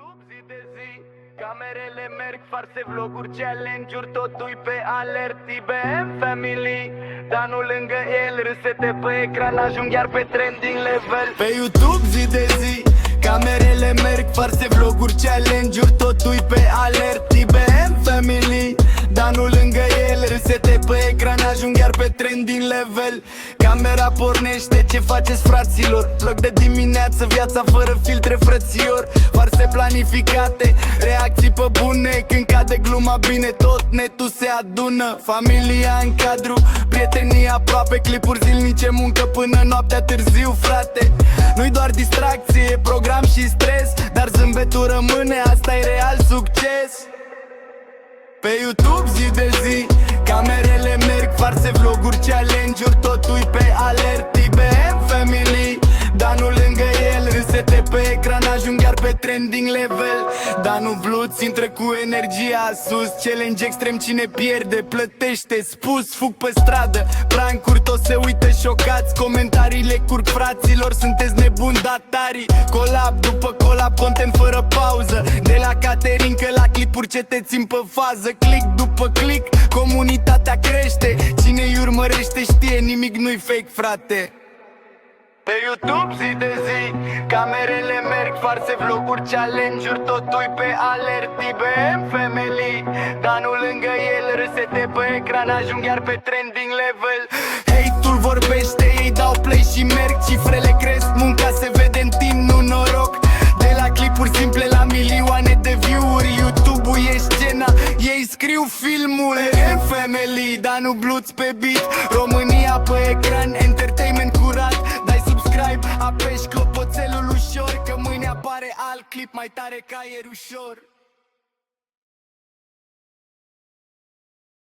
YouTube zi de zi, camerele merg, farse, vloguri, challenge-uri, totul pe alert. IBM Family, dar nu lângă el, râsete pe ecran, ajung iar pe trending level. Pe YouTube zi de zi, camerele merg, farse, vloguri, challenge-uri, totul pe alert. IBM Family, dar nu lângă el, râsete pe ecran, ajung iar pe trending level. Camera pornește, ce faceți fraților? Vlog de dimineață, viața fără filtre frățior. Farse planificate, reacții pe bune, când cade gluma bine, tot netul se adună. Familia în cadru, prietenii aproape, clipuri zilnice, muncă până noaptea târziu, frate. Nu-i doar distracție, e program și stres, dar zâmbetul rămâne, asta e real succes. Pe YouTube zi de zi, camerele merg, farse, vloguri, challenge-uri, totul pe alert. IBM Family, dar nu lângă el, râsete pe ecran, ajung iar pe trending level. Dar nu Bluț intră cu energia sus, challenge extrem, cine pierde plătește, spus. Fug pe stradă, prancuri, toți se uită șocați, comentariile curg, fraților, sunteți nebuni datarii. Colab după colab, content fără pauză, de la caterincă la clipuri ce te țin pe fază. Click după click, comunitatea crește, cine-i urmărește știe, nimic nu-i fake, frate. Pe YouTube zi de zi, camerele merg, farse, vloguri, challenge-uri, totul pe alert. IBM Family, dar nu lângă el, râsete pe ecran, ajung iar pe trending level. Hate-ul vorbește, ei dau play și merg, cifrele cresc, munca se vede în timp, nu noroc. De la clipuri simple la milioane de view-uri, YouTube-ul e scena, ei scriu filmul. IBM Family, dar nu Bluț pe beat, România pe ecran, entertainment curat. Dai subscribe, apeși clopoțelul ușor, că mâine apare alt clip mai tare ca ieri ușor.